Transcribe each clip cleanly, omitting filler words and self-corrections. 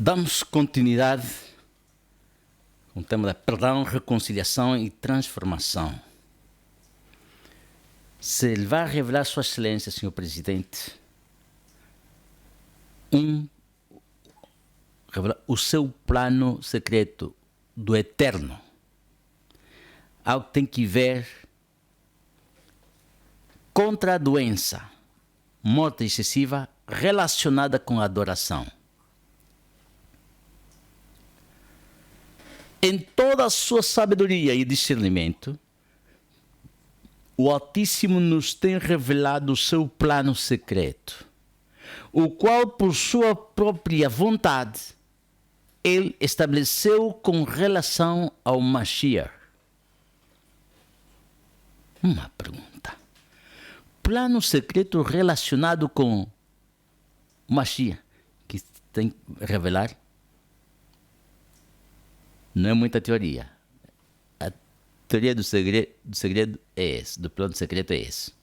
Damos continuidade com o tema da perdão, reconciliação e transformação. Se ele vai revelar Sua Excelência, Senhor Presidente, revelar o seu plano secreto do eterno. Algo que tem que ver contra a doença, morte excessiva relacionada com a adoração. Em toda a sua sabedoria e discernimento, o Altíssimo nos tem revelado o seu plano secreto, o qual, por sua própria vontade, ele estabeleceu com relação ao Mashiach. Uma pergunta. Plano secreto relacionado com o Mashiach, que tem que revelar? Não é muita teoria. A teoria do segredo é esse, do plano secreto é esse.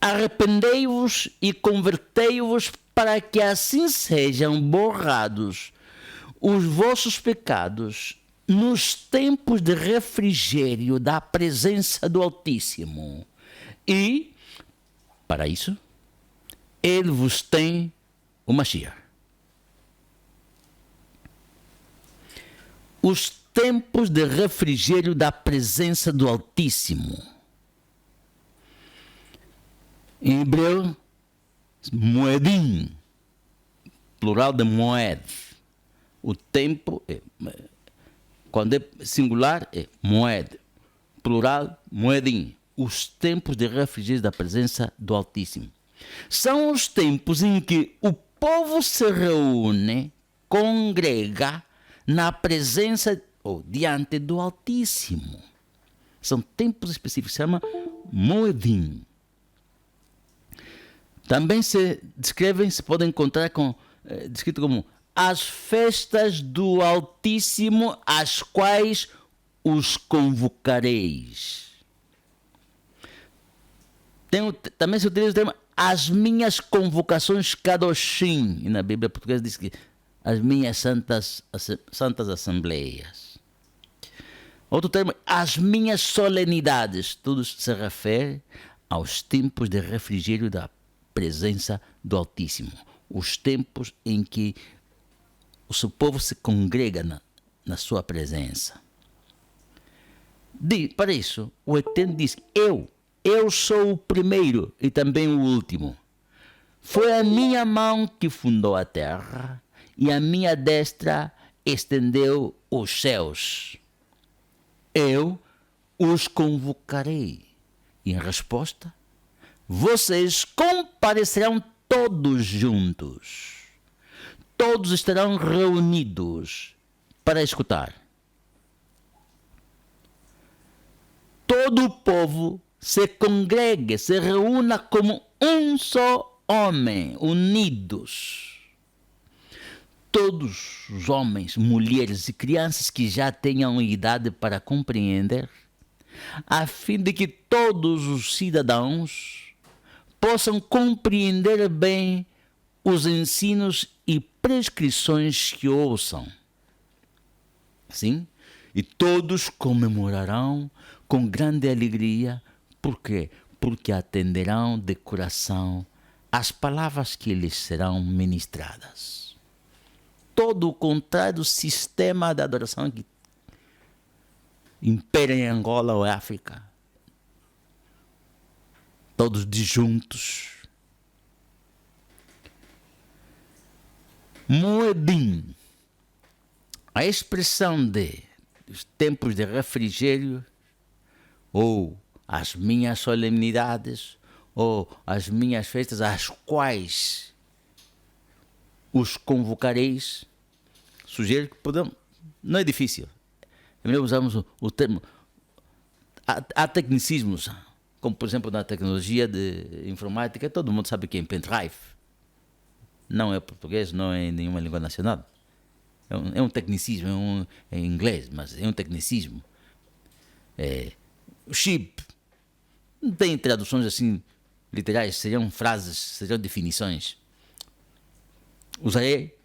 Arrependei-vos e convertei-vos para que assim sejam borrados os vossos pecados nos tempos de refrigério da presença do Altíssimo. E, para isso, Ele vos tem o Mashiach. Os tempos de refrigério da presença do Altíssimo. Em hebreu, moedim, plural de moed. O tempo, quando é singular, é moed. Plural, moedim. Os tempos de refrigério da presença do Altíssimo. São os tempos em que o povo se reúne, congrega, na presença ou diante do Altíssimo. São tempos específicos, se chama Moedim. Também se descrevem, se podem encontrar descrito como as festas do Altíssimo, as quais os convocareis. Também se utiliza o termo as minhas convocações Kadoshim, e na Bíblia portuguesa diz que as minhas santas assembleias. Outro termo, as minhas solenidades. Tudo se refere aos tempos de refrigério da presença do Altíssimo. Os tempos em que o seu povo se congrega na sua presença. Para isso, o Eterno diz, eu sou o primeiro e também o último. Foi a minha mão que fundou a terra, e a minha destra estendeu os céus. Eu os convocarei. E em resposta, vocês comparecerão todos juntos. Todos estarão reunidos para escutar. Todo o povo se congregue, se reúna como um só homem, unidos. Todos os homens, mulheres e crianças que já tenham idade para compreender, a fim de que todos os cidadãos possam compreender bem os ensinos e prescrições que ouçam. Sim? E todos comemorarão com grande alegria. Por quê? Porque atenderão de coração às palavras que lhes serão ministradas. Todo o contrário do sistema de adoração que impera em Angola ou África. Todos disjuntos. Moedim. A expressão de os tempos de refrigério, ou as minhas solenidades, ou as minhas festas, às quais os convocareis, sugere que podemos, não é difícil. É melhor usarmos o termo. Há tecnicismos, como por exemplo na tecnologia de informática, todo mundo sabe que é pendrive. Não é português, não é nenhuma língua nacional. É um tecnicismo, é inglês, mas é um tecnicismo. O chip. Não tem traduções assim literais, seriam frases, seriam definições. Usarei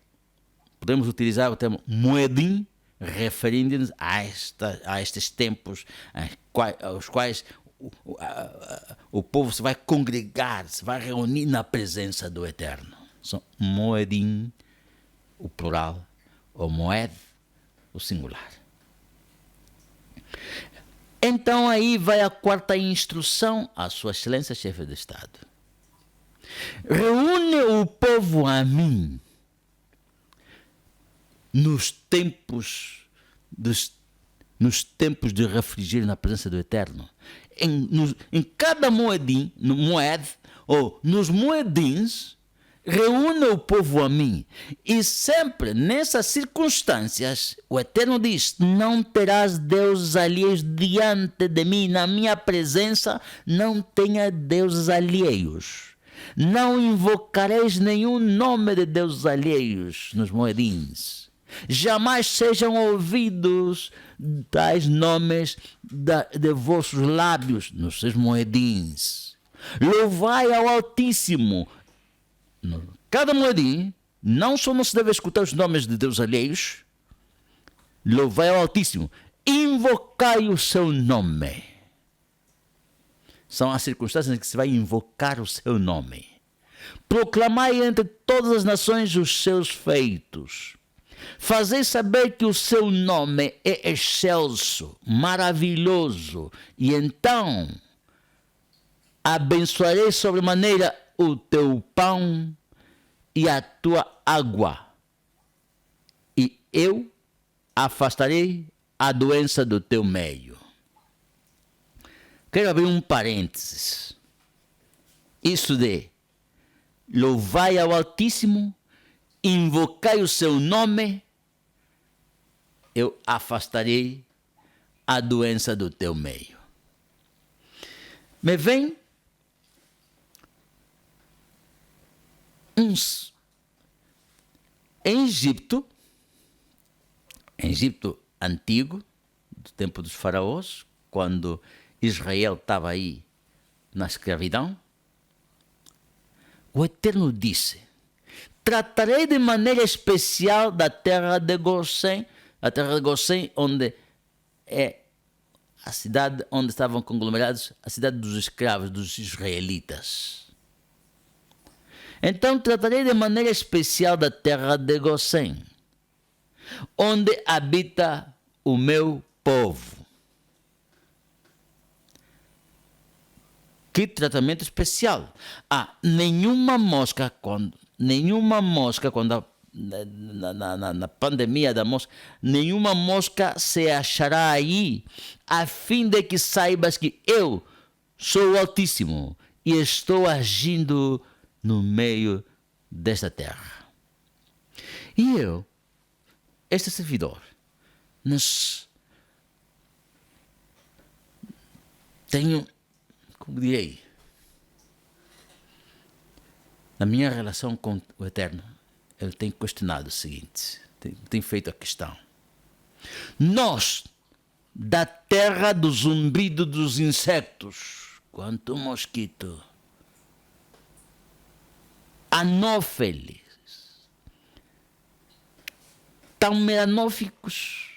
podemos utilizar o termo moedim, referindo-nos a estes tempos aos quais o povo se vai congregar, se vai reunir na presença do Eterno. São moedim, o plural, ou moed, o singular. Então aí vai a quarta instrução à Sua Excelência Chefe de Estado. Reúne o povo a mim nos tempos de refrigério na presença do Eterno. Em cada moedim, no moed, ou nos moedins, reúne o povo a mim. E sempre nessas circunstâncias, o Eterno diz: não terás deuses alheios diante de mim, na minha presença não tenha deuses alheios. Não invocareis nenhum nome de deuses alheios nos moedins. Jamais sejam ouvidos tais nomes de vossos lábios nos seus moedins. Louvai ao Altíssimo. Cada moedim, não só não se deve escutar os nomes de Deus alheios, louvai ao Altíssimo, invocai o seu nome. São as circunstâncias em que se vai invocar o seu nome. Proclamai entre todas as nações os seus feitos. Fazei saber que o seu nome é excelso, maravilhoso, e então abençoarei sobremaneira o teu pão e a tua água, e eu afastarei a doença do teu meio. Quero abrir um parênteses. Isso de louvai ao Altíssimo, invocai o seu nome, eu afastarei a doença do teu meio. Me vem em Egito antigo, do tempo dos faraós, quando Israel estava aí na escravidão, o Eterno disse: tratarei de maneira especial da terra de Gosém, onde é a cidade onde estavam conglomerados, a cidade dos escravos, dos israelitas. Então tratarei de maneira especial da terra de Gosém, onde habita o meu povo. Que tratamento especial! Nenhuma mosca quando na pandemia da mosca, nenhuma mosca se achará aí, a fim de que saibas que eu sou o Altíssimo e estou agindo no meio desta terra. E eu, este servidor, tenho, como direi, na minha relação com o Eterno, eu tenho questionado o seguinte, tenho feito a questão. Nós, da terra do zumbido dos insectos, quanto mosquito, anófeles, tão melanóficos,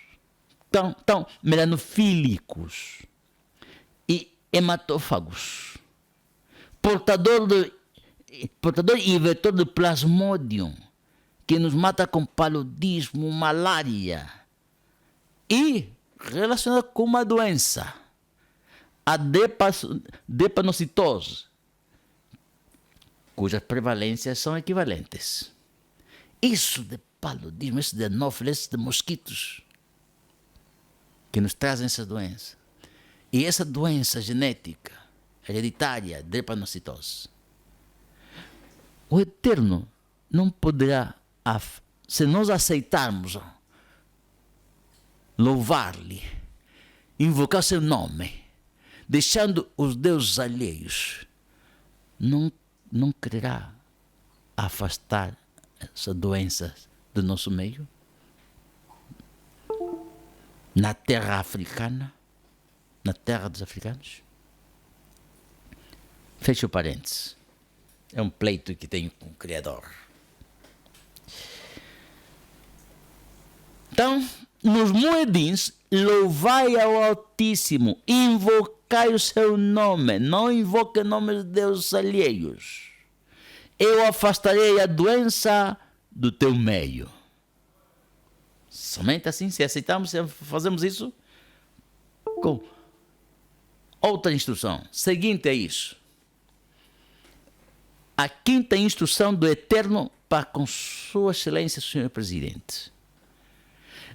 tão melanofílicos e hematófagos, portador e vetor de plasmodium, que nos mata com paludismo, malária, e relacionado com uma doença, a drepanocitose, cujas prevalências são equivalentes. Isso de paludismo, isso de anófeles, isso de mosquitos, que nos trazem essa doença. E essa doença genética, hereditária, drepanocitose, o Eterno não poderá, se nós aceitarmos louvar-lhe, invocar seu nome, deixando os deuses alheios, não quererá afastar essa doença do nosso meio? Na terra africana, na terra dos africanos? Fecha o parênteses. É um pleito que tenho com o Criador. Então, nos moedins, louvai ao Altíssimo, invocai o seu nome, não invoque nomes de deuses alheios. Eu afastarei a doença do teu meio. Somente assim, se aceitamos, se fazemos isso, com outra instrução. Seguinte é isso. A quinta instrução do Eterno para com Sua Excelência, Senhor Presidente.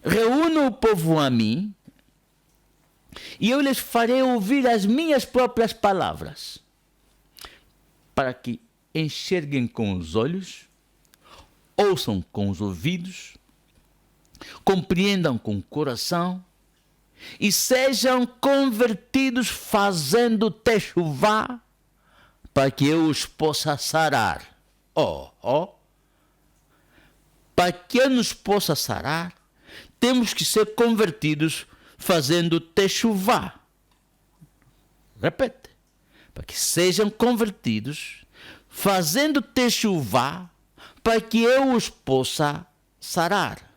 Reúna o povo a mim, e eu lhes farei ouvir as minhas próprias palavras, para que enxerguem com os olhos, ouçam com os ouvidos, compreendam com o coração, e sejam convertidos fazendo techuvá, para que eu os possa sarar. Para que eu nos possa sarar, temos que ser convertidos fazendo techuvá. Repete. Para que sejam convertidos fazendo techuvá, para que eu os possa sarar.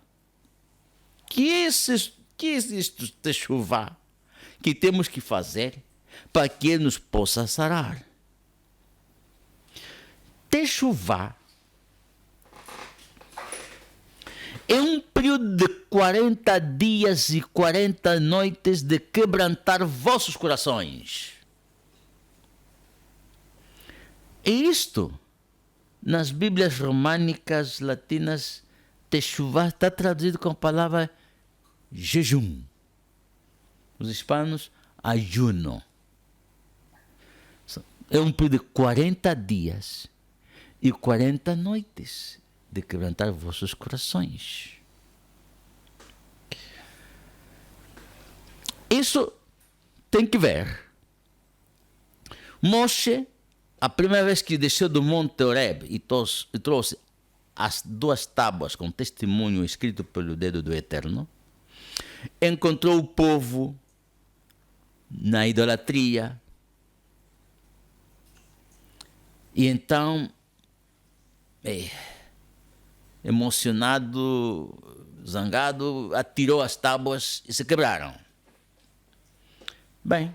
Que é este techuvá que temos que fazer para que Ele nos possa sarar? Techuvá é um período de 40 dias e 40 noites de quebrantar vossos corações. E isto, nas Bíblias românicas, latinas, techuvá está traduzido com a palavra jejum. Os hispanos, ayuno. É um período de 40 dias e 40 noites de quebrantar vossos corações. Isso tem que ver. Moshe, a primeira vez que desceu do Monte Horeb e trouxe as 2 tábuas com testemunho escrito pelo dedo do Eterno, encontrou o povo na idolatria. E então, emocionado, zangado, atirou as tábuas e se quebraram. Bem,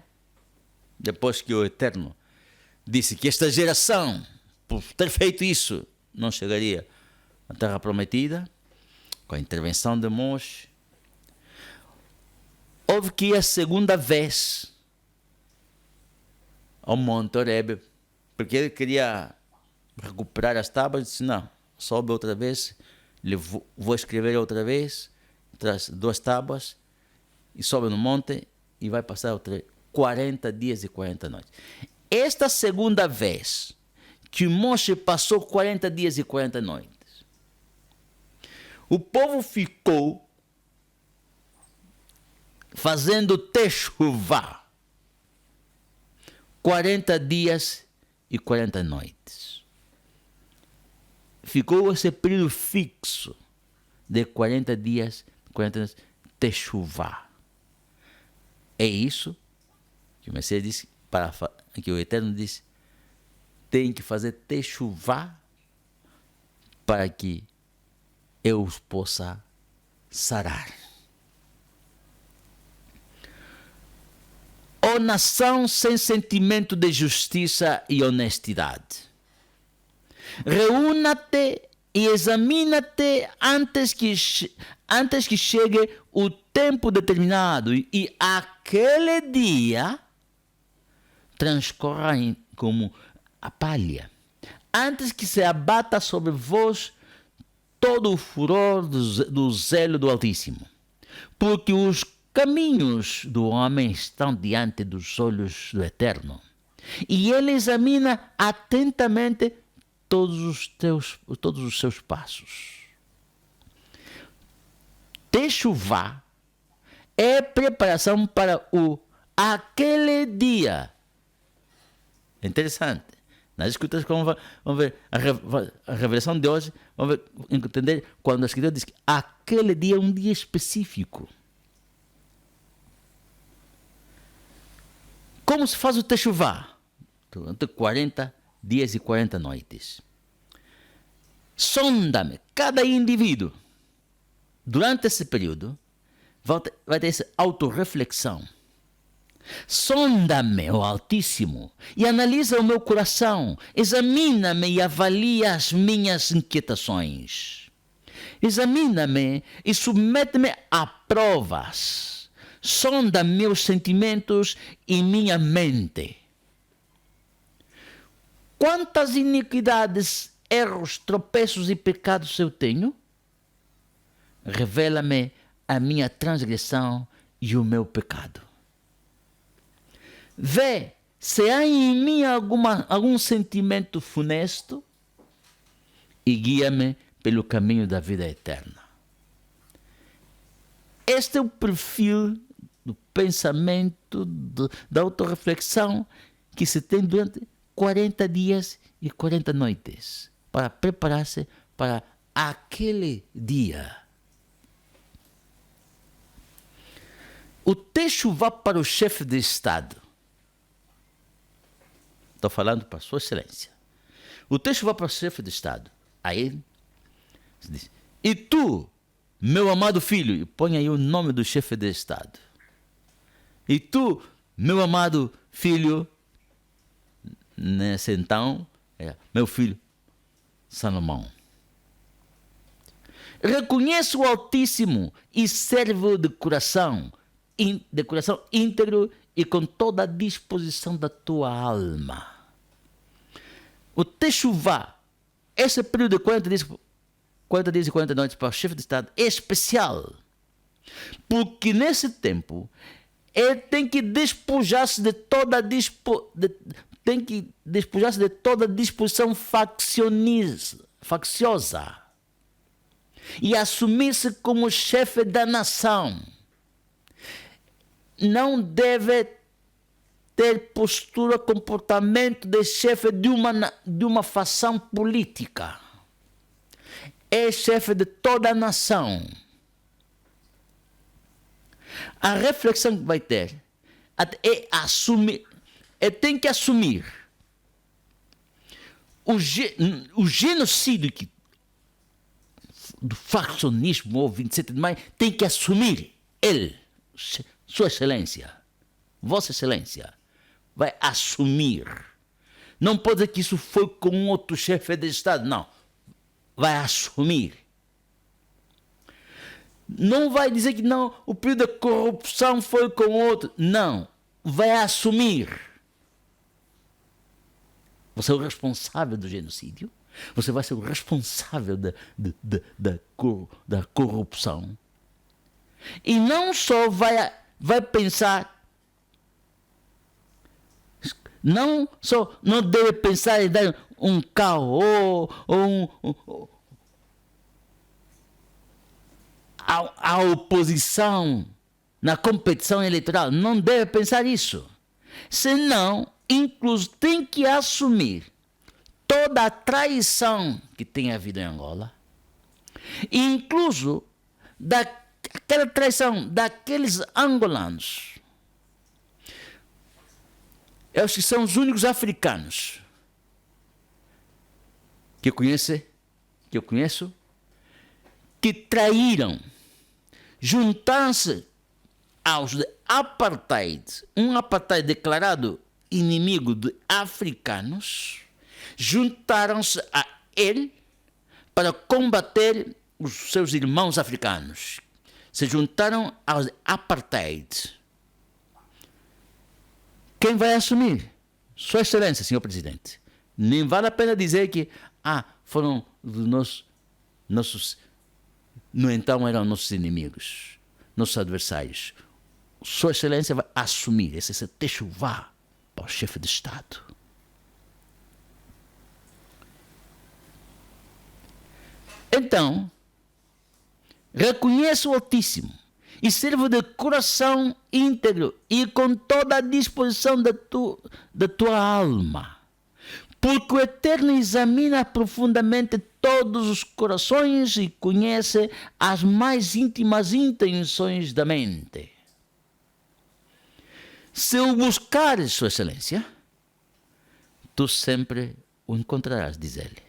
depois que o Eterno disse que esta geração, por ter feito isso, não chegaria à Terra Prometida, com a intervenção de Moshe, houve que ir a segunda vez ao Monte Horeb, porque ele queria recuperar as tábuas, disse, não, sobe outra vez, vou escrever outra vez, traz 2 tábuas, e sobe no monte, e vai passar 40 dias e 40 noites. Esta segunda vez que Moshe passou 40 dias e 40 noites, o povo ficou fazendo techuvá 40 dias e 40 noites. Ficou esse período fixo de 40 dias, 40 noites, techuvá. É isso que o Messias disse, que o Eterno disse, tem que fazer techuvá para que eu os possa sarar. Ó nação sem sentimento de justiça e honestidade, reúna-te e examina-te antes que chegue o tempo determinado, e aquele dia transcorra como a palha, antes que se abata sobre vós todo o furor do zelo do Altíssimo, porque os caminhos do homem estão diante dos olhos do Eterno, e Ele examina atentamente todos os seus passos. Techuvá é preparação para aquele dia. Interessante. Nas escrituras, vamos ver a revelação de hoje, vamos entender quando a escritura diz que aquele dia é um dia específico. Como se faz o techuvá? Durante 40 dias e 40 noites. Sonda-me, cada indivíduo. durante esse período, vai ter essa autorreflexão. Sonda-me, ó Altíssimo, e analisa o meu coração. Examina-me e avalia as minhas inquietações. Examina-me e submete-me a provas. Sonda meus sentimentos e minha mente. Quantas iniquidades, erros, tropeços e pecados eu tenho? Revela-me a minha transgressão e o meu pecado. Vê se há em mim algum sentimento funesto e guia-me pelo caminho da vida eterna. Este é o perfil do pensamento, da autorreflexão que se tem durante 40 dias e 40 noites para preparar-se para aquele dia. O texto vai para o chefe de Estado. Estou falando para Sua Excelência. O texto vai para o chefe de Estado. Aí diz: e tu, meu amado filho, e põe aí o nome do chefe de Estado. E tu, meu amado filho, nesse então, meu filho Salomão. Reconheço o Altíssimo e servo de coração íntegro e com toda a disposição da tua alma. O texto vai, esse período de 40 dias e 40 noites para o chefe de Estado é especial, porque nesse tempo ele tem que despojar-se de toda disposição facciosa e assumir-se como chefe da nação. Não deve ter postura, comportamento de chefe de uma facção política. É chefe de toda a nação. A reflexão que vai ter é assumir, tem que assumir o genocídio do faccionismo, ou 27 de maio, tem que assumir ele, Sua Excelência, Vossa Excelência, vai assumir. Não pode dizer que isso foi com outro chefe de Estado, não. Vai assumir. Não vai dizer que não, o período da corrupção foi com outro. Não, vai assumir. Você é o responsável do genocídio. Você vai ser o responsável da corrupção. E não só vai pensar, não deve pensar em dar um caô ou a oposição na competição eleitoral. Não deve pensar isso. Senão, incluso, tem que assumir toda a traição que tem havido em Angola, e incluso aquela traição daqueles angolanos, eles que são os únicos africanos que eu conheço, que traíram, juntaram-se aos de apartheid, um apartheid declarado inimigo de africanos, juntaram-se a ele para combater os seus irmãos africanos. Se juntaram aos apartheid. Quem vai assumir? Sua Excelência, senhor presidente. Nem vale a pena dizer que foram dos nossos, no então eram nossos inimigos, nossos adversários. Sua Excelência vai assumir esse texto, vá para o chefe de Estado. Então, reconheço o Altíssimo e servo de coração íntegro e com toda a disposição da tua alma, porque o Eterno examina profundamente todos os corações e conhece as mais íntimas intenções da mente. Se o buscares, Sua Excelência, tu sempre o encontrarás, diz ele.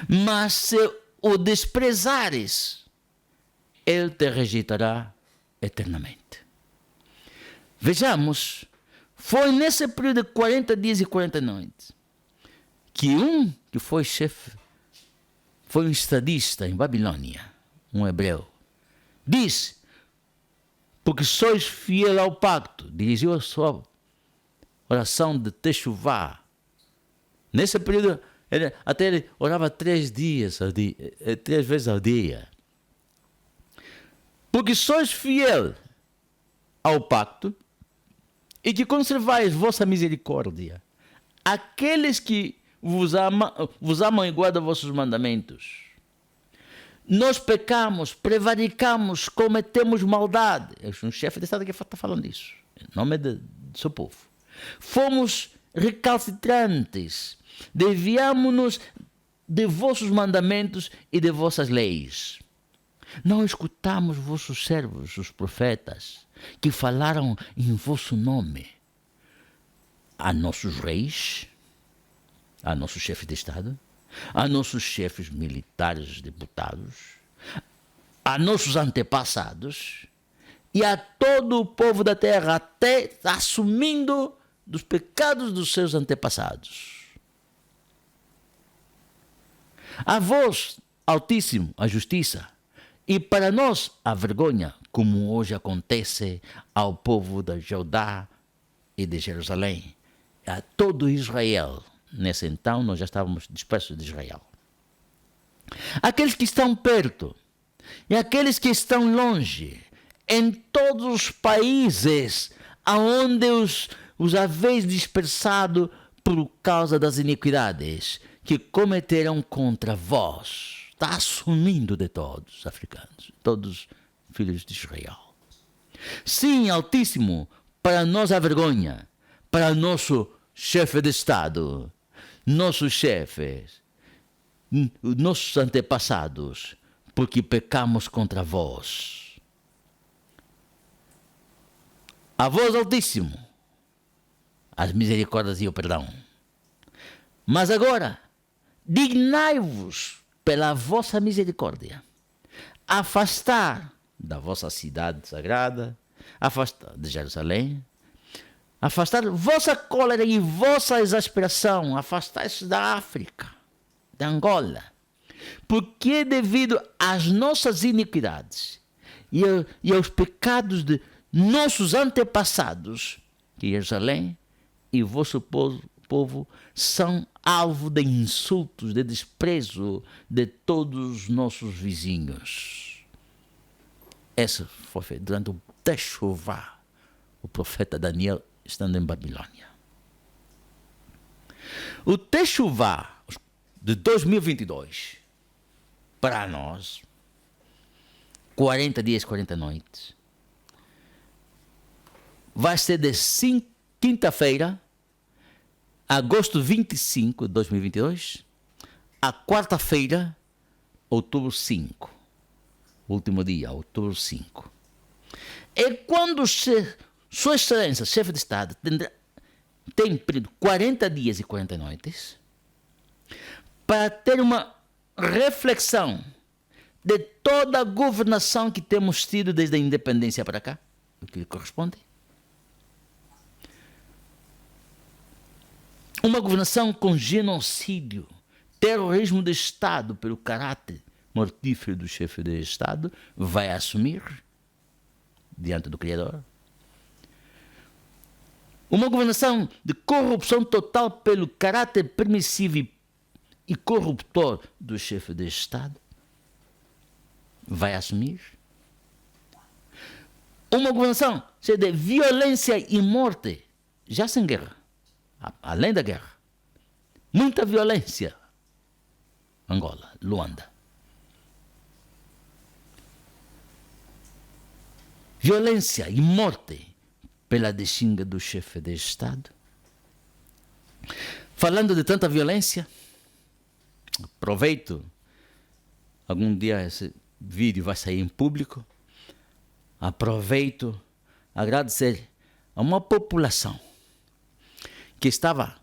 Mas se o desprezares, Ele te rejeitará eternamente. Vejamos, foi nesse período de 40 dias e 40 noites que que foi chefe, foi um estadista em Babilônia, um hebreu, disse: porque sois fiel ao pacto, dirigiu a sua oração de Techuvá. Nesse período, até ele orava 3 vezes ao dia. Porque sois fiel ao pacto e que conservais vossa misericórdia. Aqueles que vos amam e guardam vossos mandamentos. Nós pecamos, prevaricamos, cometemos maldade. Um chefe de Estado que está falando isso, em nome do seu povo. Fomos recalcitrantes, desviamo-nos de vossos mandamentos e de vossas leis. Não escutamos vossos servos, os profetas, que falaram em vosso nome a nossos reis, a nossos chefes de Estado, a nossos chefes militares, deputados, a nossos antepassados e a todo o povo da terra, até assumindo dos pecados dos seus antepassados. A vós, Altíssimo, a justiça, e para nós a vergonha, como hoje acontece ao povo de Judá e de Jerusalém, a todo Israel. Nesse então nós já estávamos dispersos de Israel. Aqueles que estão perto e aqueles que estão longe, em todos os países aonde os haveis dispersado por causa das iniquidades que cometeram contra vós. Está assumindo de todos os africanos, todos os filhos de Israel. Sim, Altíssimo, para nós a vergonha, para nosso chefe de Estado, nossos chefes, nossos antepassados, porque pecamos contra vós. A vós, Altíssimo, as misericórdias e o perdão. Mas agora, dignai-vos pela vossa misericórdia, afastar da vossa cidade sagrada, afastar de Jerusalém, afastar vossa cólera e vossa exasperação, afastar-se da África, da Angola, porque é devido às nossas iniquidades e aos pecados de nossos antepassados que Jerusalém e o vosso povo são alvo de insultos, de desprezo de todos os nossos vizinhos. Essa foi feita durante o Techuvá, o profeta Daniel estando em Babilônia. O Techuvá de 2022, para nós, 40 dias, 40 noites, vai ser de quinta-feira, agosto 25 de 2022, a quarta-feira, outubro 5. Último dia, outubro 5. É quando Sua Excelência, chefe de Estado, tem período 40 dias e 40 noites para ter uma reflexão de toda a governação que temos tido desde a independência para cá, o que lhe corresponde. Uma governação com genocídio, terrorismo de Estado pelo caráter mortífero do chefe de Estado, vai assumir diante do Criador. Uma governação de corrupção total pelo caráter permissivo e corruptor do chefe de Estado, vai assumir. Uma governação cheia de violência e morte, já sem guerra. Além da guerra, muita violência. Angola, Luanda. Violência e morte pela desxinga do chefe de Estado. Falando de tanta violência, aproveito, algum dia esse vídeo vai sair em público, aproveito a agradecer a uma população que estava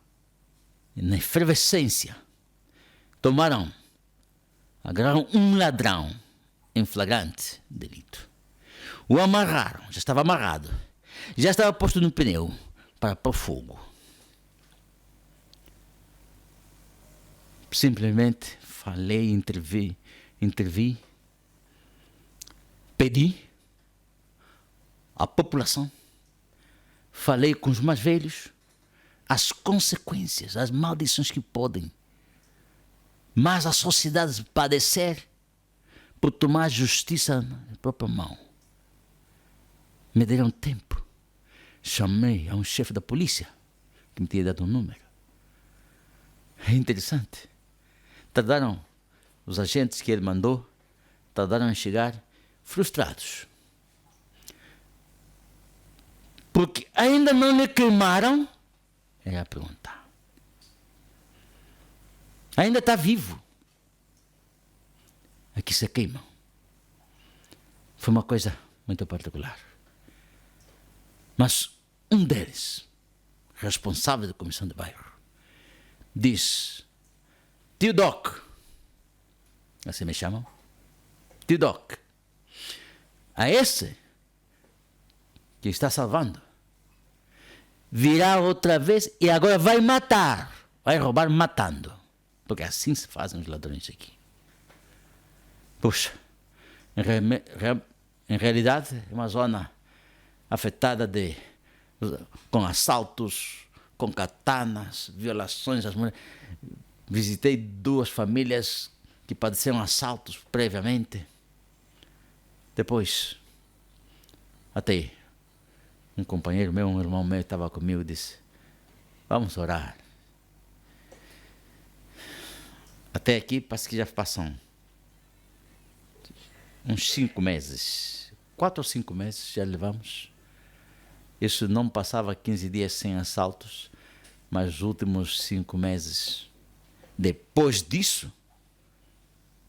na efervescência, agarraram um ladrão em flagrante delito. O amarraram, já estava amarrado, já estava posto no pneu para pôr fogo. Simplesmente falei, intervi, pedi à população, falei com os mais velhos, as consequências, as maldições que podem, mas a sociedade padecer por tomar a justiça na própria mão. Me deram tempo. Chamei a um chefe da polícia, que me tinha dado um número. É interessante. Tardaram, os agentes que ele mandou, tardaram em chegar frustrados. Porque ainda não lhe queimaram? É a pergunta. Ainda está vivo. Aqui se queimam. Foi uma coisa muito particular. Mas um deles, responsável da comissão de bairro, diz: Tio Doc, assim me chamam, Tio Doc, a esse que está salvando, virá outra vez e agora vai matar, vai roubar matando, porque assim se fazem os ladrões aqui. Puxa, em realidade é uma zona afetada com assaltos, com katanas, violações às mulheres. Visitei 2 famílias que padeceram assaltos previamente. Depois, até um companheiro meu, um irmão meu estava comigo e disse: vamos orar. Até aqui parece que já passam uns 5 meses. 4 ou 5 meses já levamos. Isso não passava 15 dias sem assaltos, mas os últimos 5 meses, depois disso,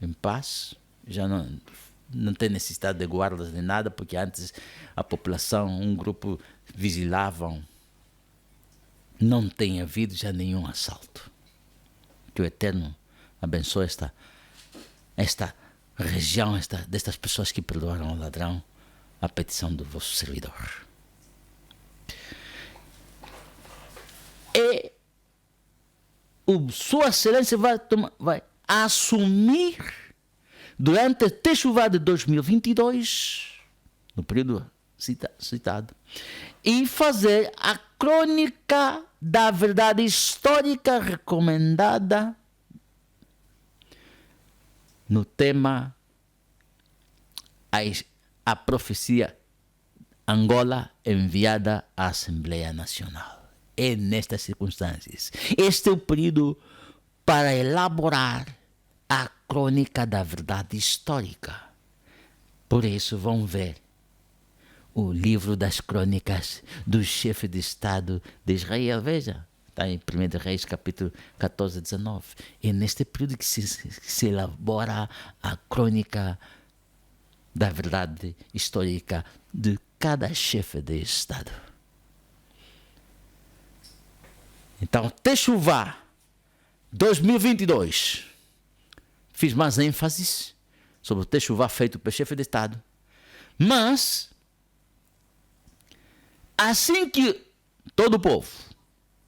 em paz, já não tem necessidade de guardas nem nada, porque antes a população, um grupo vigilavam. Não tem havido já nenhum assalto. Que o Eterno abençoe esta região, destas pessoas que perdoaram o ladrão, a petição do vosso servidor. E Sua Excelência vai assumir durante a Techuvá de 2022, no período citado, e fazer a crônica da verdade histórica recomendada no tema a profecia Angola enviada à Assembleia Nacional. É nestas circunstâncias. Este é o período para elaborar a crônica da verdade histórica. Por isso vão ver o livro das crônicas do chefe de Estado de Israel. Veja, está em 1 Reis, capítulo 14 e 19. É neste período que se elabora a crônica da verdade histórica de cada chefe de Estado. Então, Techuvá 2022. Fiz mais ênfases sobre o Techuvá feito pelo chefe de Estado. Mas, assim que todo o povo,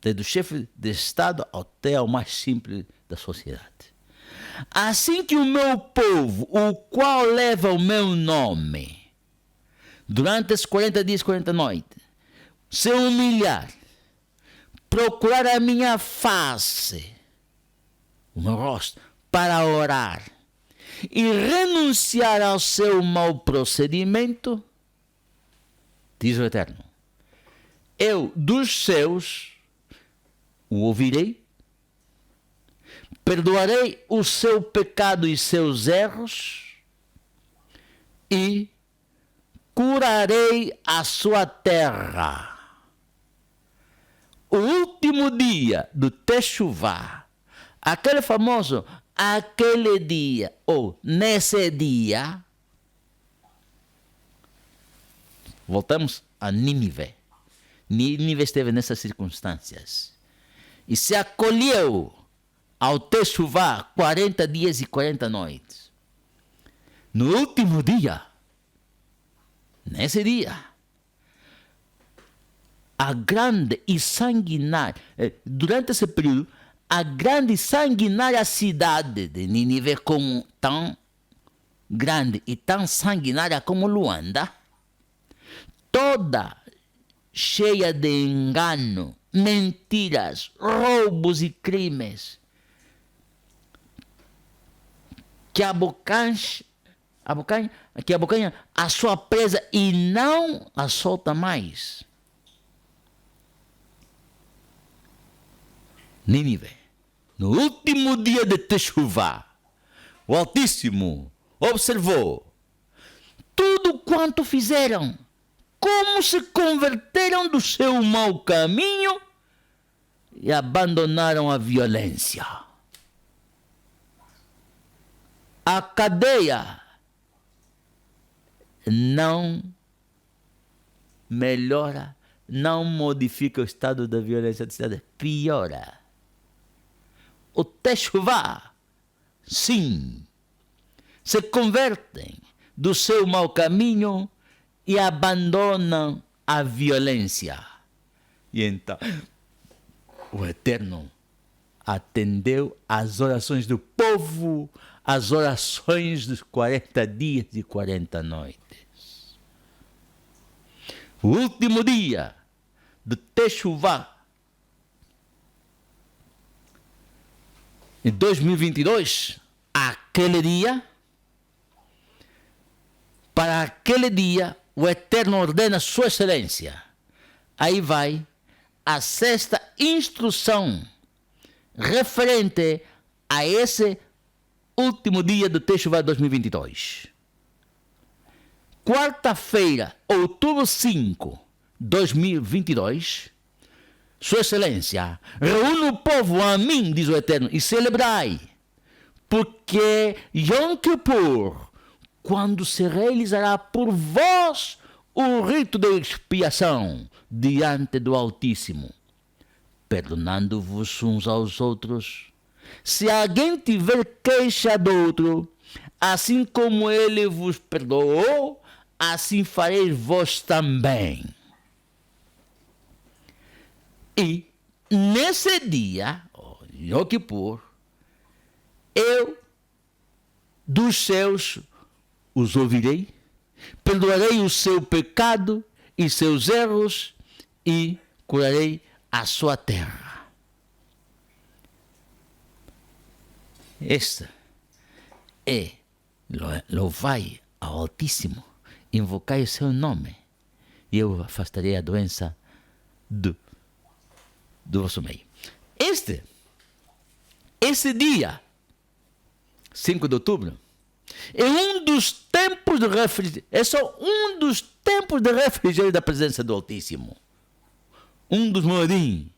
desde o chefe de Estado até ao mais simples da sociedade, assim que o meu povo, o qual leva o meu nome, durante esses 40 dias e 40 noites, se humilhar, procurar a minha face, o meu rosto, para orar, e renunciar ao seu mau procedimento, diz o Eterno, eu dos seus o ouvirei, perdoarei o seu pecado e seus erros, e curarei a sua terra. O último dia do Techuvá, aquele famoso aquele dia, ou nesse dia, voltamos a Nínive. Nínive esteve nessas circunstâncias e se acolheu ao Techuvá 40 dias e 40 noites. No último dia, nesse dia, a grande e sanguinária, durante esse período, a grande e sanguinária cidade de Nínive, como tão grande e tão sanguinária como Luanda, toda cheia de engano, mentiras, roubos e crimes, que abocanha a sua presa e não a solta mais. Nínive, no último dia de Teshuvá, o Altíssimo observou tudo quanto fizeram, como se converteram do seu mau caminho e abandonaram a violência. A cadeia não melhora, não modifica o estado da violência da cidade, piora. O Teshuvá, sim, se convertem do seu mau caminho e abandonam a violência. E então, o Eterno atendeu às orações do povo, às orações dos 40 dias e 40 noites. O último dia do Teshuvá, em 2022, aquele dia, para aquele dia, o Eterno ordena Sua Excelência. Aí vai a sexta instrução referente a esse último dia do Teshuvá 2022. Quarta-feira, outubro 5, 2022, Sua Excelência, reúne o povo a mim, diz o Eterno, e celebrai, porque Yom Kippur, quando se realizará por vós o rito de expiação diante do Altíssimo, perdonando-vos uns aos outros. Se alguém tiver queixa do outro, assim como ele vos perdoou, assim fareis vós também. E nesse dia, Yom Kippur, eu dos céus os ouvirei, perdoarei o seu pecado e seus erros e curarei a sua terra. Esta é louvai ao Altíssimo, invocai o seu nome, e eu afastarei a doença do vosso meio. Esse dia, 5 de outubro, é um dos tempos de refrigério, é só um dos tempos de refrigério da presença do Altíssimo. Um dos moedim.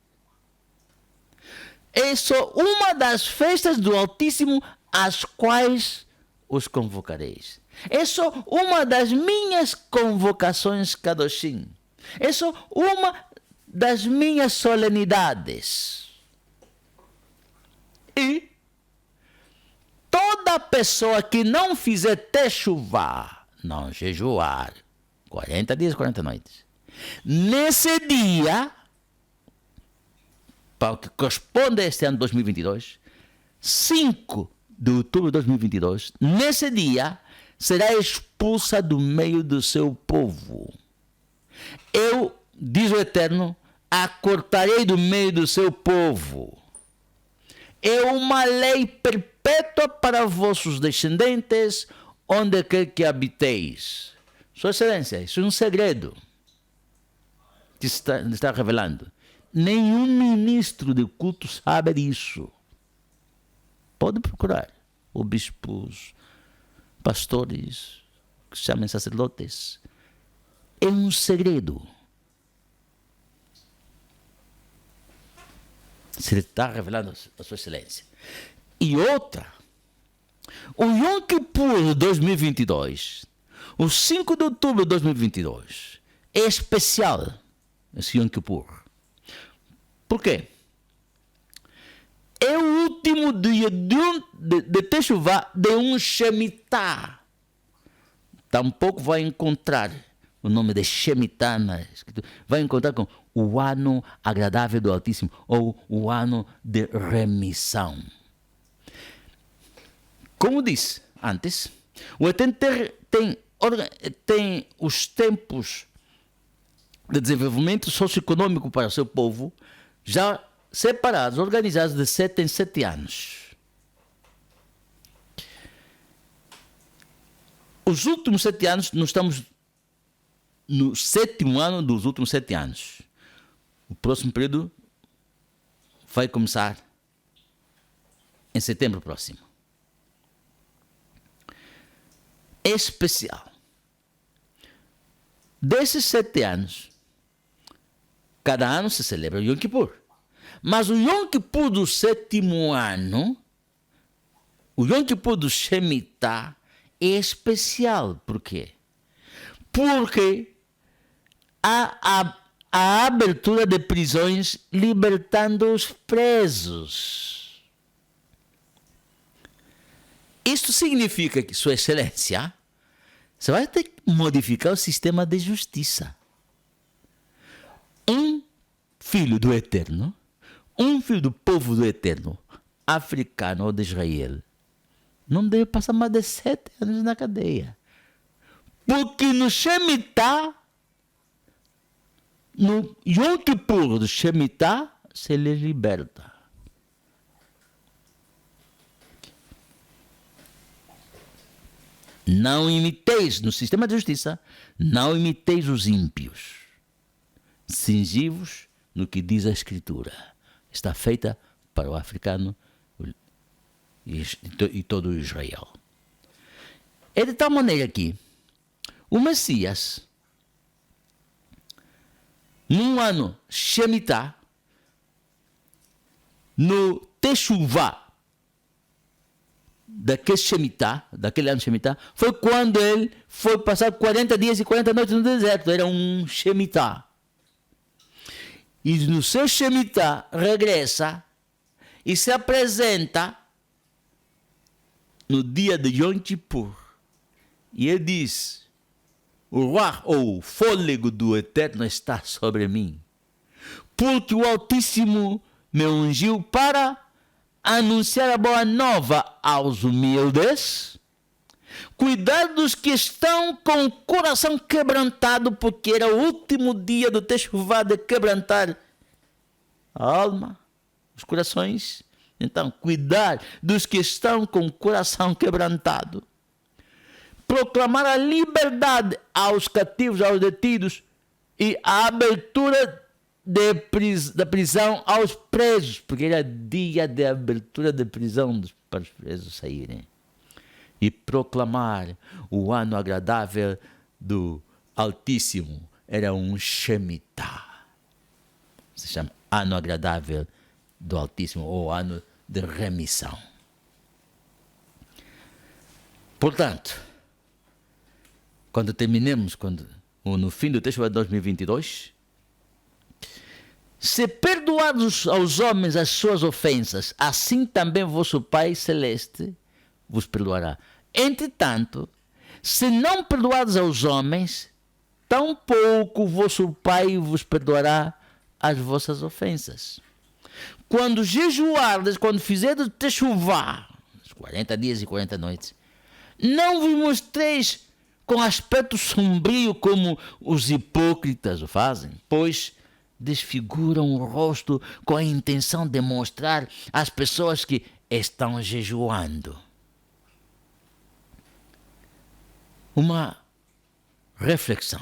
É só uma das festas do Altíssimo às quais os convocareis. É só uma das minhas convocações Kadoshim. É só uma das minhas solenidades. E toda pessoa que não fizer Teshuvá, não jejuar, 40 dias, 40 noites, nesse dia, para o que corresponde a este ano 2022, 5 de outubro de 2022, nesse dia, será expulsa do meio do seu povo. Eu, diz o Eterno, a cortarei do meio do seu povo. É uma lei perpétua para vossos descendentes, onde quer que habiteis. Sua Excelência, isso é um segredo que está revelando. Nenhum ministro de culto sabe disso. Pode procurar os bispos, pastores, que se chamam sacerdotes. É um segredo. Se está revelando a Sua Excelência. E outra, o Yom Kippur de 2022, o 5 de outubro de 2022, é especial, esse Yom Kippur. Por quê? É o último dia de Teshuvá de um Shemitah. tampouco vai encontrar o nome de Shemitah, vai encontrar com o ano agradável do Altíssimo, ou o ano de remissão. Como disse antes, o Eterno tem os tempos de desenvolvimento socioeconômico para o seu povo já separados, organizados de 7 em 7 anos. Os últimos 7 anos, nós estamos no 7º ano dos últimos 7 anos. O próximo período vai começar em setembro próximo. É especial. Desses 7 anos, cada ano se celebra o Yom Kippur. Mas o Yom Kippur do 7º ano, o Yom Kippur do Shemitah, é especial. Por quê? Porque há a abertura de prisões libertando os presos. Isto significa que, Sua Excelência, você vai ter que modificar o sistema de justiça. Um filho do Eterno, um filho do povo do Eterno, africano ou de Israel, não deve passar mais de 7 anos na cadeia. Porque no Shemitah, no Yom Kippur do Shemitah, se lhe liberta. Não imiteis, no sistema de justiça, não imiteis os ímpios. Cingi-vos no que diz a Escritura. Está feita para o africano e todo o Israel. É de tal maneira que o Messias, num ano Shemitah, no Teshuvah, daquele ano Shemitah, foi quando ele foi passar 40 dias e 40 noites no deserto. Era um Shemitah. E no seu Shemitah regressa e se apresenta no dia de Yom Kippur. E ele diz: o Ruach, ou o fôlego do Eterno, está sobre mim, porque o Altíssimo me ungiu para anunciar a boa nova aos humildes, cuidar dos que estão com o coração quebrantado, porque era o último dia do Teshuvah de quebrantar a alma, os corações. Então, cuidar dos que estão com o coração quebrantado, proclamar a liberdade aos cativos, aos detidos, e a abertura da prisão aos presos, porque era dia de abertura de prisão para os presos saírem. E proclamar o ano agradável do Altíssimo. Era um Shemitah. Se chama ano agradável do Altíssimo, ou ano de remissão. Portanto, quando terminemos, no fim do texto de 2022, se perdoados aos homens as suas ofensas, assim também vosso Pai Celeste vos perdoará. Entretanto, se não perdoados aos homens, tampouco vosso Pai vos perdoará as vossas ofensas. Quando jejuardes, quando fizerdes Teshuvah, 40 dias e 40 noites, não vos mostreis com aspecto sombrio como os hipócritas o fazem, pois desfiguram o rosto com a intenção de mostrar às pessoas que estão jejuando. Uma reflexão.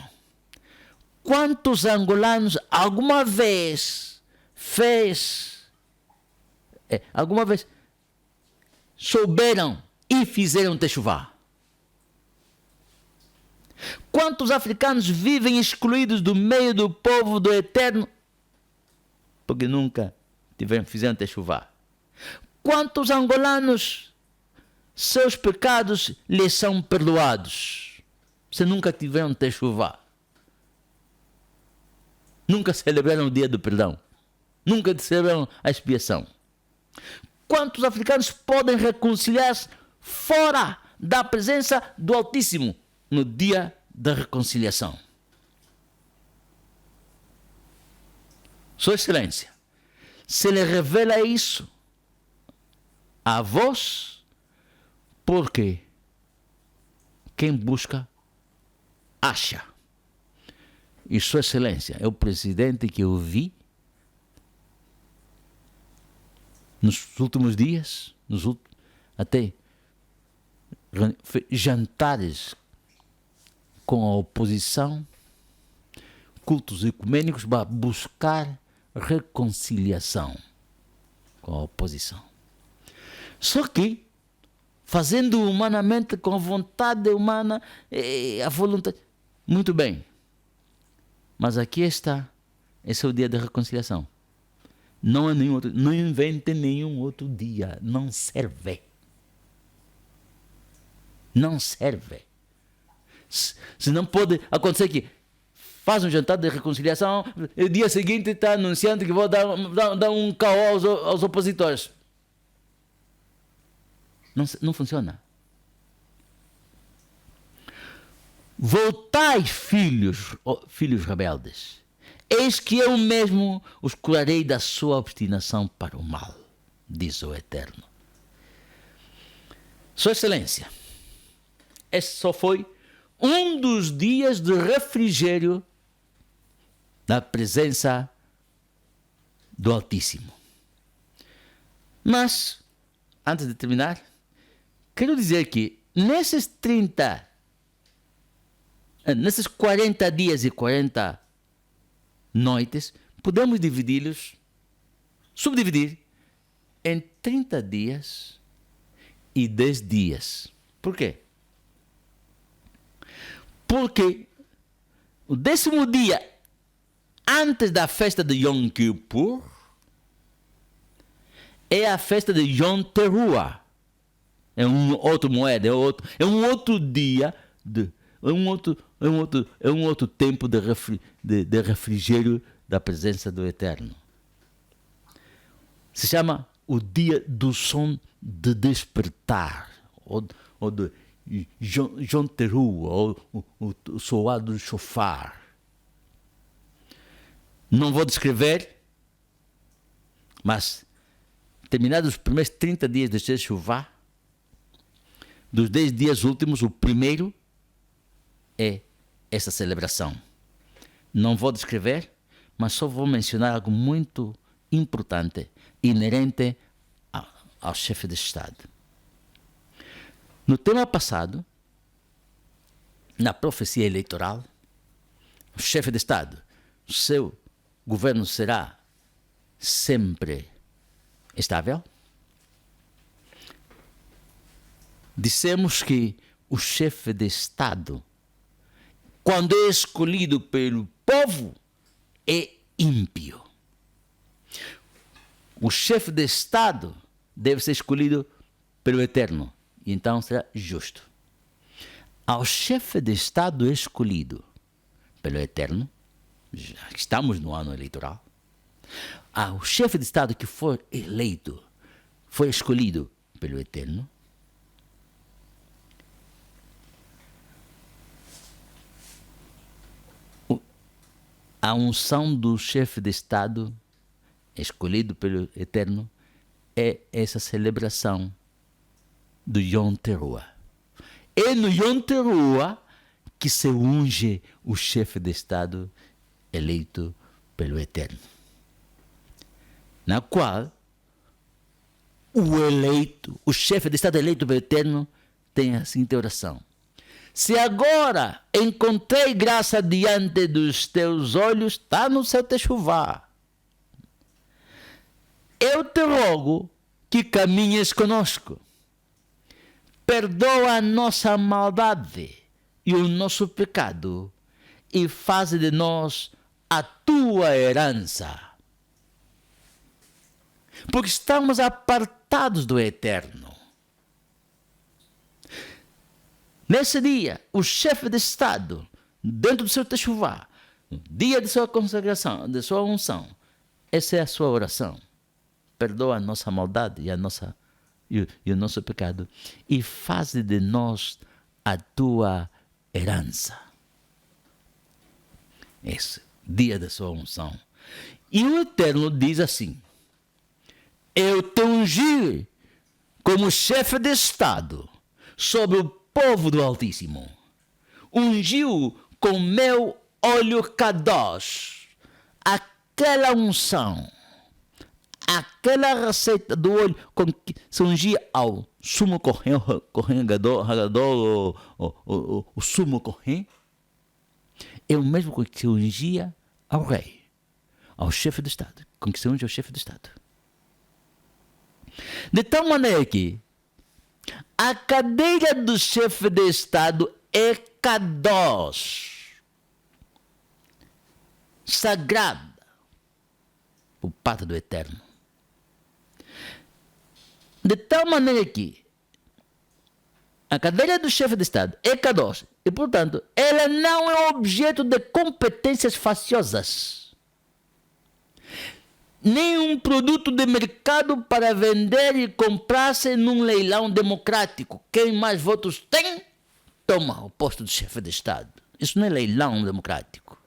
Quantos angolanos alguma vez souberam e fizeram Teshuvah? Quantos africanos vivem excluídos do meio do povo do Eterno porque nunca fizeram Teshuvah? Quantos angolanos seus pecados lhes são perdoados se nunca tiveram Teshuvah? Nunca celebraram o dia do perdão? Nunca celebraram a expiação? Quantos africanos podem reconciliar-se fora da presença do Altíssimo no dia da reconciliação. Sua Excelência, se lhe revela isso a vós, porque quem busca, acha. E Sua Excelência é o presidente que eu vi nos últimos dias, até jantares com a oposição, cultos ecumênicos para buscar reconciliação com a oposição. Só que, fazendo humanamente, com a vontade humana, a vontade. Muito bem. Mas aqui está. Esse é o dia da reconciliação. Não é nenhum outro. Não invente nenhum outro dia. Não serve. Não serve. Se não pode acontecer que faz um jantar de reconciliação, e dia seguinte está anunciando que vou dar um caô aos opositores. Não funciona. Voltai, filhos rebeldes. Eis que eu mesmo os curarei da sua obstinação para o mal, diz o Eterno. Sua Excelência, esse só foi um dos dias de refrigério da presença do Altíssimo. Mas, antes de terminar, quero dizer que nesses 40 dias e 40 noites, podemos subdividir em 30 dias e 10 dias. Por quê? Porque o 10º dia antes da festa de Yom Kippur é a festa de Yom Teruah. É um outro moeda, é um outro dia, é um outro tempo de refrigério da presença do Eterno. Se chama o dia do som de despertar, ou de Yom Teruah, ou o soar do shofar. Não vou descrever, mas terminados os primeiros 30 dias de Teshuvah, dos 10 dias últimos, o primeiro é essa celebração. Não vou descrever, mas só vou mencionar algo muito importante, inerente ao chefe de Estado. No tema passado, na profecia eleitoral, o chefe de Estado, o seu governo será sempre estável. Dissemos que o chefe de Estado, quando é escolhido pelo povo, é ímpio. O chefe de Estado deve ser escolhido pelo Eterno, e então será justo. Ao chefe de Estado escolhido pelo Eterno, já estamos no ano eleitoral, ao chefe de Estado que for eleito, foi escolhido pelo Eterno, a unção do chefe de Estado escolhido pelo Eterno é essa celebração do Yom Teruah. É no Yom Teruah que se unge o chefe de Estado eleito pelo Eterno, na qual o chefe de Estado eleito pelo Eterno tem a seguinte oração: se agora encontrei graça diante dos teus olhos, está no seu Teshuvah, eu te rogo que caminhes conosco. Perdoa a nossa maldade e o nosso pecado e faz de nós a tua herança. Porque estamos apartados do Eterno. Nesse dia, o chefe de Estado, dentro do seu Teshuvah, no dia de sua consagração, de sua unção, essa é a sua oração. Perdoa a nossa maldade e o nosso pecado e faz de nós a tua herança. Esse dia da sua unção. E o Eterno diz assim: eu te ungi como chefe de Estado sobre o povo do Altíssimo. Ungiu com meu óleo Kadosh, aquela unção, aquela receita do óleo com que se ungia ao sumo corregador, o sumo corren, é o mesmo com que se ungia ao rei, ao chefe de Estado, com que se unge ao chefe de Estado. De tal maneira que a cadeira do chefe de Estado é Kadosh, sagrada, por parte do Eterno. De tal maneira que a cadeira do chefe de Estado é Kadosh e, portanto, ela não é objeto de competências faciosas, nem um produto de mercado para vender e comprar-se num leilão democrático. Quem mais votos tem, toma o posto de chefe de Estado. Isso não é leilão democrático.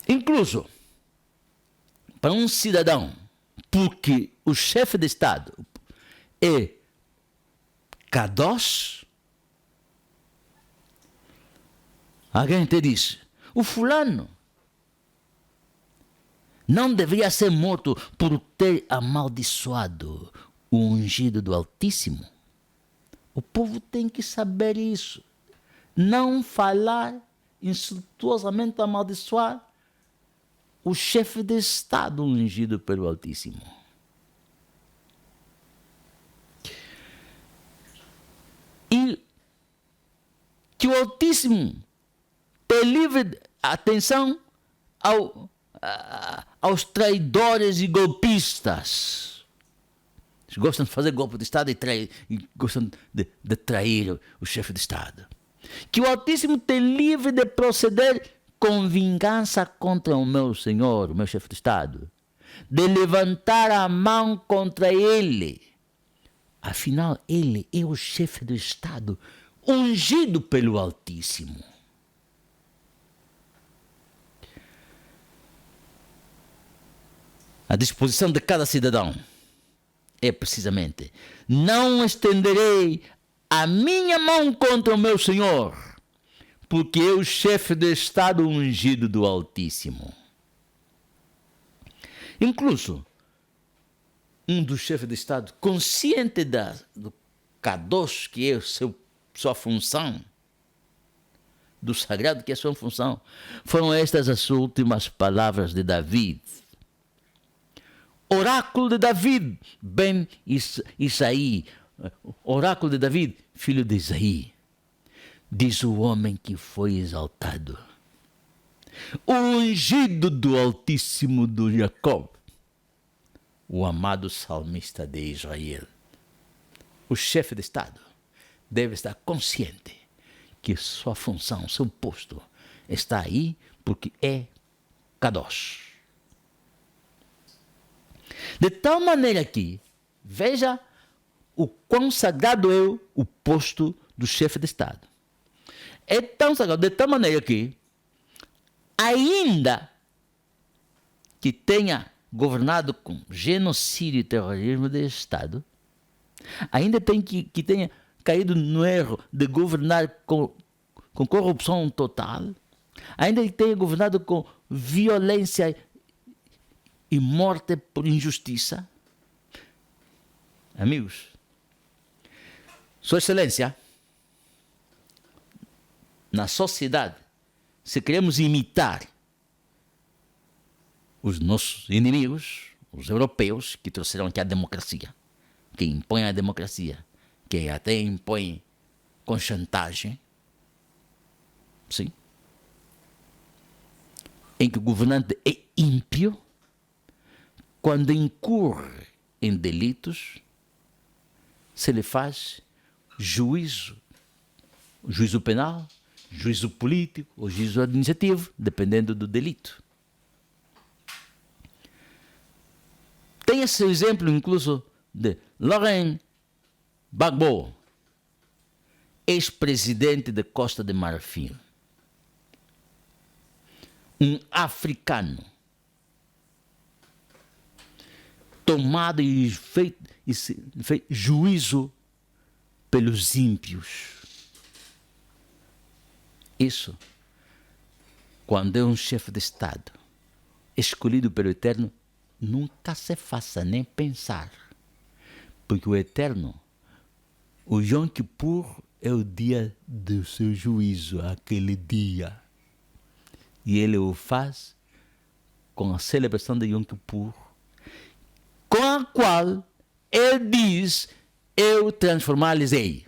Incluso, para um cidadão, porque o chefe de Estado é Kadosh, alguém te diz, o fulano não deveria ser morto por ter amaldiçoado o ungido do Altíssimo. O povo tem que saber isso. Não falar insultuosamente, amaldiçoar o chefe de Estado ungido pelo Altíssimo. E que o Altíssimo te livre, atenção, aos traidores e golpistas. Eles gostam de fazer golpe de Estado e gostam de trair o chefe de Estado. Que o Altíssimo te livre de proceder com vingança contra o meu Senhor, o meu chefe de Estado, de levantar a mão contra ele. Afinal, ele é o chefe do Estado, ungido pelo Altíssimo. A disposição de cada cidadão é precisamente: não estenderei a minha mão contra o meu Senhor, porque é o chefe de Estado ungido do Altíssimo. Incluso, um dos chefes de Estado, consciente do Kadosh, que é sua função, do sagrado que é sua função, foram estas as últimas palavras de David. Oráculo de David, ben Isaí, oráculo de David, filho de Isaí. Diz o homem que foi exaltado, o ungido do Altíssimo do Jacob, o amado salmista de Israel. O chefe de Estado deve estar consciente que sua função, seu posto, está aí porque é Kadosh. De tal maneira que, veja o quão sagrado é o posto do chefe de Estado. É tão sagrado, de tal maneira que, ainda que tenha governado com genocídio e terrorismo de Estado, ainda tem que tenha caído no erro de governar com corrupção total, ainda que tenha governado com violência e morte por injustiça. Amigos, Sua Excelência, na sociedade, se queremos imitar os nossos inimigos, os europeus, que trouxeram aqui a democracia, que impõem a democracia, que até impõem com chantagem, sim, em que o governante é ímpio, quando incorre em delitos, se lhe faz juízo penal, juízo político ou juízo administrativo, dependendo do delito. Tem esse exemplo incluso de Lorraine Gbagbo, ex-presidente da Costa de Marfim, um africano, tomado e feito juízo pelos ímpios. Isso, quando é um chefe de Estado escolhido pelo Eterno, nunca se faça nem pensar. Porque o Eterno, o Yom Kippur é o dia do seu juízo, aquele dia. E ele o faz com a celebração de Yom Kippur, com a qual ele diz, eu transformar-lhes-ei.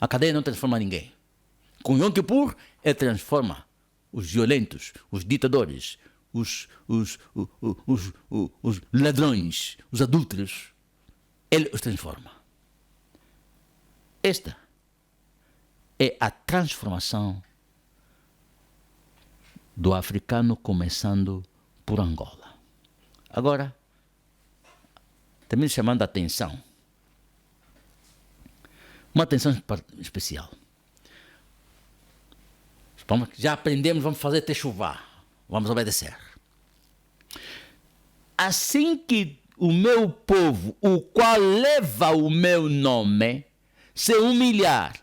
A cadeia não transforma ninguém. Com Yom Kippur, ele transforma os violentos, os ditadores, os ladrões, os adúlteros. Ele os transforma. Esta é a transformação do africano, começando por Angola. Agora, também chamando a atenção, uma atenção especial. Já aprendemos, vamos fazer techuvá, vamos obedecer. Assim que o meu povo, o qual leva o meu nome, se humilhar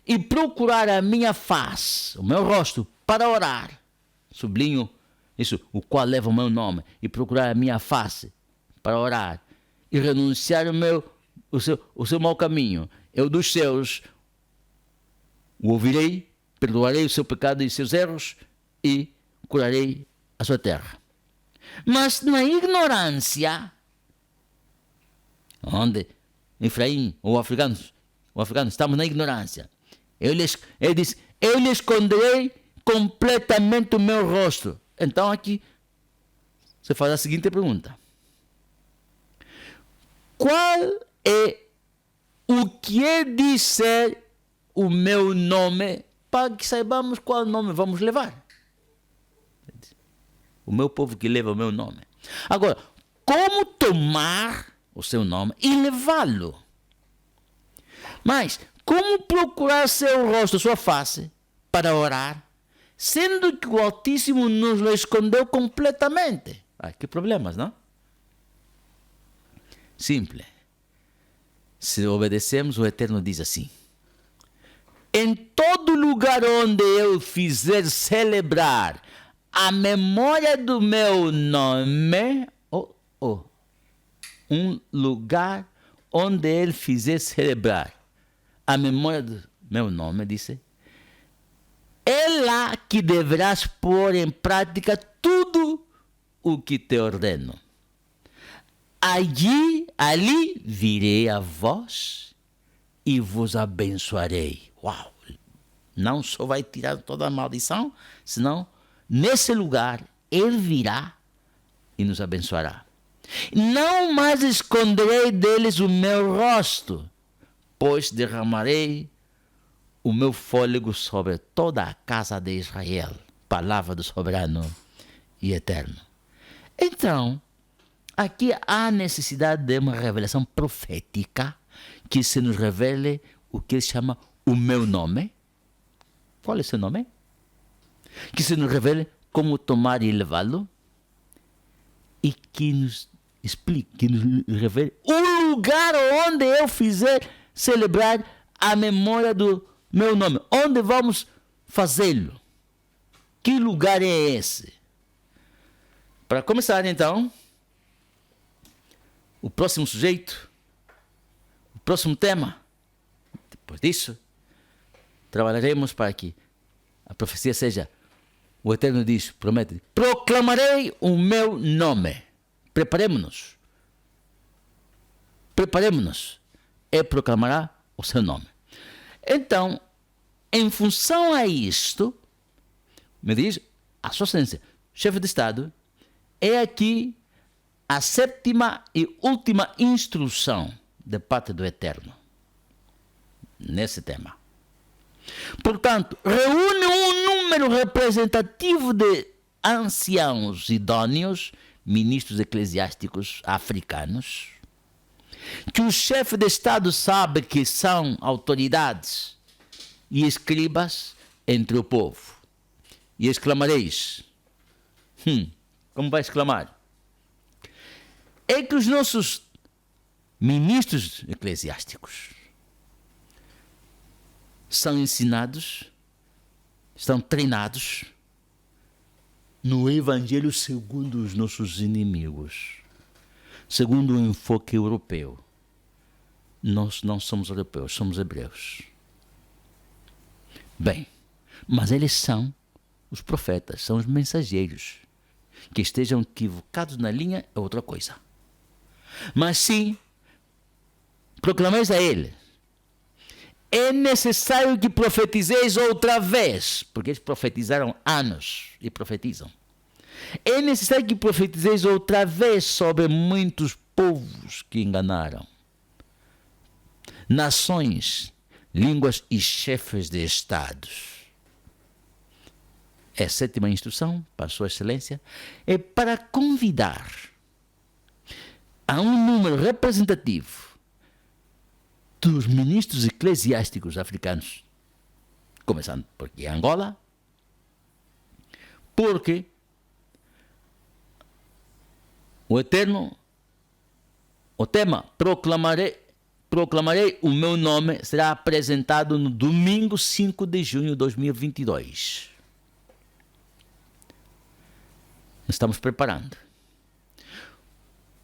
e procurar a minha face, o meu rosto, para orar, sublinho isso, o qual leva o meu nome, e procurar a minha face para orar, e renunciar o seu mau caminho, eu dos seus o ouvirei, perdoarei o seu pecado e seus erros, e curarei a sua terra. Mas na ignorância, onde Efraim ou africanos estamos na ignorância, ele diz, eu lhe esconderei completamente o meu rosto. Então aqui você faz a seguinte pergunta: qual é o que é dizer o meu nome, para que saibamos qual nome vamos levar? O meu povo que leva o meu nome. Agora, como tomar o seu nome e levá-lo? Mas, como procurar seu rosto, sua face, para orar, sendo que o Altíssimo nos lo escondeu completamente? Que problemas, não? Simples. Se obedecemos, o Eterno diz assim: em todo lugar onde eu fizer celebrar a memória do meu nome, um lugar onde ele fizer celebrar a memória do meu nome, disse, é lá que deverás pôr em prática tudo o que te ordeno. Ali virei a vós e vos abençoarei. Uau! Não só vai tirar toda a maldição, senão nesse lugar ele virá e nos abençoará. Não mais esconderei deles o meu rosto, pois derramarei o meu fôlego sobre toda a casa de Israel. Palavra do soberano e eterno. Então, aqui há necessidade de uma revelação profética, que se nos revele o que ele chama o meu nome. Qual é o seu nome? Que se nos revele como tomar e levá-lo, e que nos explique, que nos revele o lugar onde eu fizer celebrar a memória do meu nome. Onde vamos fazê-lo? Que lugar é esse? Para começar, então, o próximo sujeito, o próximo tema, depois disso, trabalharemos para que a profecia seja, o Eterno diz, promete, proclamarei o meu nome. Preparemos-nos. E proclamará o seu nome. Então, em função a isto, me diz, a sua excelência, chefe de Estado, é aqui a 7ª e última instrução da parte do Eterno nesse tema. Portanto, reúne um número representativo de anciãos idôneos, ministros eclesiásticos africanos, que o chefe de Estado sabe que são autoridades e escribas entre o povo. E exclamareis, como vai exclamar? É que os nossos ministros eclesiásticos são ensinados, estão treinados no Evangelho segundo os nossos inimigos, segundo o enfoque europeu. Nós não somos europeus, somos hebreus. Bem, mas eles são os profetas, são os mensageiros. Que estejam equivocados na linha é outra coisa. Mas sim, proclameis a ele, é necessário que profetizeis outra vez, porque eles profetizaram anos e profetizam. É necessário que profetizeis outra vez sobre muitos povos que enganaram, nações, línguas e chefes de estados. A sétima instrução, para Sua Excelência, é para convidar a um número representativo dos ministros eclesiásticos africanos, começando por aqui Angola, porque o tema proclamarei o meu nome será apresentado no domingo 5 de junho de 2022. Estamos preparando.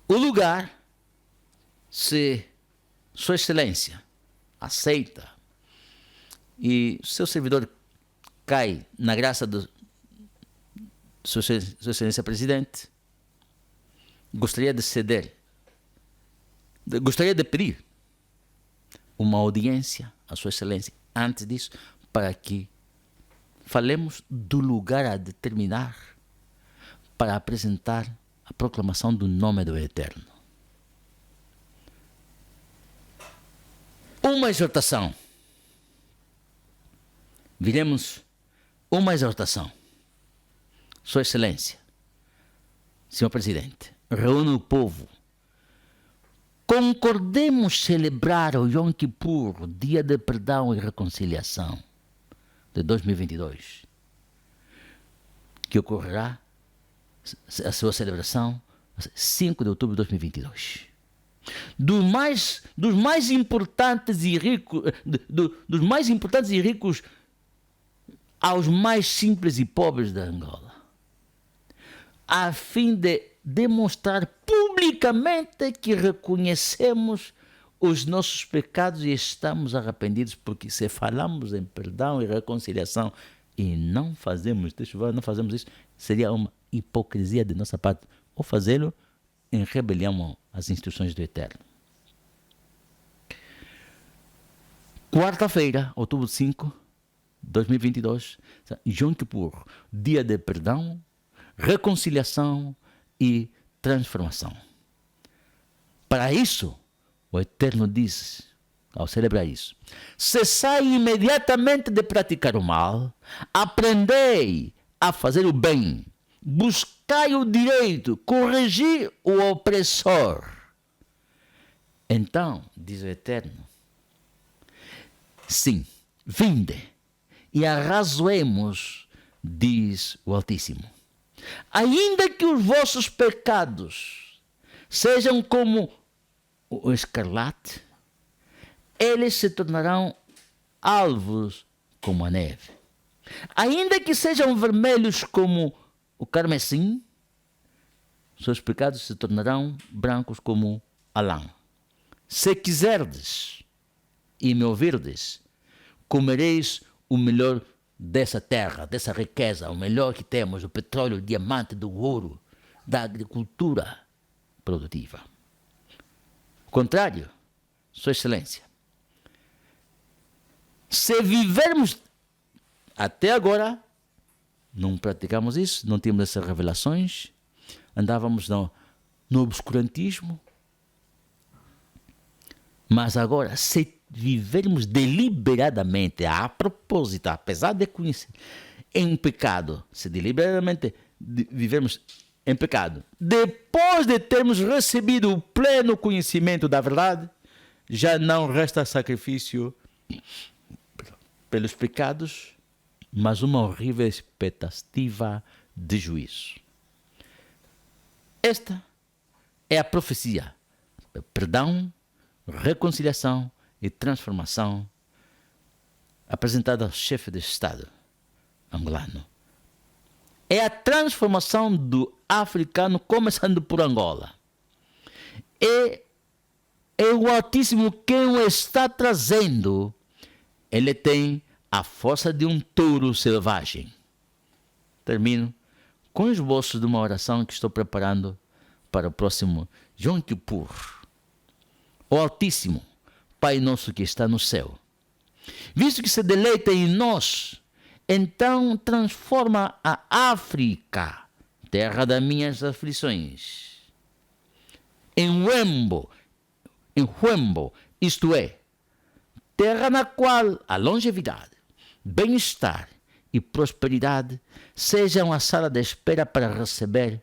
O lugar, se Sua Excelência aceita e seu servidor cai na graça do Sua Excelência Presidente, gostaria de pedir uma audiência à Sua Excelência antes disso, para que falemos do lugar a determinar para apresentar a proclamação do nome do Eterno. Uma exortação. Viremos uma exortação. Sua Excelência, Senhor Presidente, reúne o povo. Concordemos celebrar o Yom Kippur, Dia de Perdão e Reconciliação de 2022, que ocorrerá a sua celebração 5 de outubro de 2022. Dos mais importantes e ricos aos mais simples e pobres da Angola, a fim de demonstrar publicamente que reconhecemos os nossos pecados e estamos arrependidos, porque se falamos em perdão e reconciliação e não fazemos isso, seria uma hipocrisia de nossa parte, ou fazê-lo em rebelião às instruções do Eterno. Quarta-feira, outubro 5, 2022, Yom Kippur, dia de perdão, reconciliação e transformação. Para isso, o Eterno diz, ao celebrar isso, cessai imediatamente de praticar o mal, aprendei a fazer o bem, buscai o direito, corrigi o opressor. Então, diz o Eterno, sim, vinde e arrazoemos, diz o Altíssimo. Ainda que os vossos pecados sejam como o escarlate, eles se tornarão alvos como a neve. Ainda que sejam vermelhos como o carmesim, seus pecados se tornarão brancos como a lã. Se quiserdes e me ouvirdes, comereis o melhor dessa terra, dessa riqueza, o melhor que temos, o petróleo, o diamante, do ouro, da agricultura produtiva. O contrário, Sua Excelência, se vivermos até agora, não praticamos isso, não tínhamos essas revelações, andávamos no obscurantismo, mas agora, se vivermos deliberadamente, a propósito, apesar de conhecer em pecado, se deliberadamente vivermos em pecado. Depois de termos recebido o pleno conhecimento da verdade, já não resta sacrifício pelos pecados, mas uma horrível expectativa de juízo. Esta é a profecia: perdão, reconciliação e transformação apresentada ao chefe de Estado angolano. É a transformação do africano, começando por Angola. É o Altíssimo quem o está trazendo. Ele tem a força de um touro selvagem. Termino com o esboço de uma oração que estou preparando para o próximo Yom Kippur. O Altíssimo, Pai nosso que está no céu, visto que se deleita em nós, então transforma a África, terra das minhas aflições, em Huembo, isto é, terra na qual a longevidade, bem-estar e prosperidade sejam a sala de espera para receber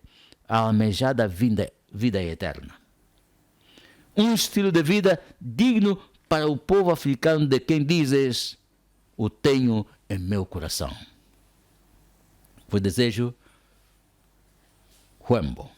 a almejada vida eterna. Um estilo de vida digno para o povo africano de quem dizes: o tenho em meu coração. Foi desejo Huembo.